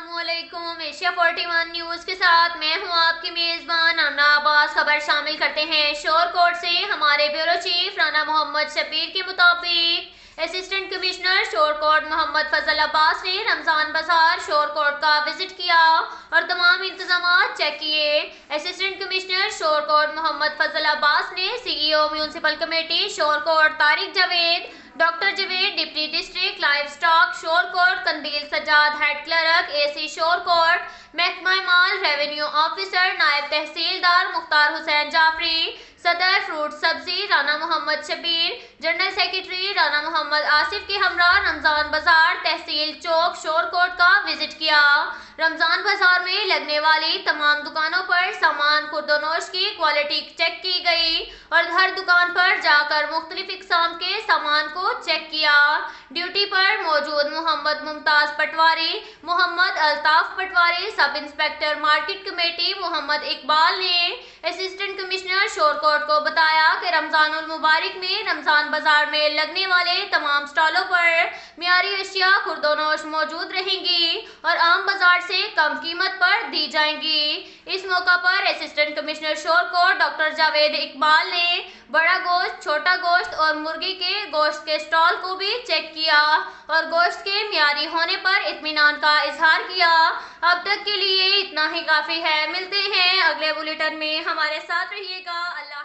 अस्सलामुअलैकुम। Asia 41 news के साथ मैं हूं आपकी मेज़बान आमना अब्बास। खबर शामिल करते हैं शोरकोट से। हमारे ब्यूरो चीफ राना मोहम्मद शबीर के मुताबिक असिस्टेंट कमिश्नर शोरकोट मोहम्मद फजल अब्बास ने रमज़ान बाजार शोरकोट का विजिट किया और तमाम इंतजाम चेक किए। असिस्टेंट कमिश्नर शोरकोट मोहम्मद फजल अब्बास ने CEO municipal committee Shorkot Tariq Javed, doctor Javed deputy district livestock Shorkot Qandeel Sajjad, head clerk AC Shorkot, महकमा माल रेवेन्यू ऑफिसर नायब तहसीलदार मुख्तार हुसैन जाफरी, सदर फ्रूट सब्जी राना मोहम्मद शबीर, जनरल सेक्रेटरी राना मोहम्मद आसिफ के हमरा रमजान बाजार तहसील चौक शोरकोट का विजिट किया। रमजान बाजार में लगने वाली तमाम दुकानों पर सामान खुर्दोनोश की क्वालिटी चेक की गई और हर दुकान पर जाकर मुख्तलिफ इक़साम के सामान को चेक किया। ड्यूटी पर मौजूद मोहम्मद मुमताज पटवारी, Mohammad Altaf patwari, sub inspector market committee Mohammad Iqbal ने असिस्टेंट कमिश्नर शोरकोट को बताया कि रमजानुल मुबारक में रमजान बाजार में लगने वाले तमाम स्टॉलों पर मियारी अशिया खुर्दोनोश मौजूद रहेंगी और आम बाजार से कम कीमत पर दी जाएंगी। इस मौका पर assistant commissioner Shorkot doctor Javed Iqbal ने बड़ा गोश्त, छोटा गोश्त और मुर्गी के गोश्त के स्टॉल को भी चेक किया और गोश्त के मियारी होने पर इत्मीनान का इजहार किया। अब तक के लिए इतना ही काफ़ी है। मिलते हैं अगले बुलेटिन में, हमारे साथ रहिएगा। अल्लाह।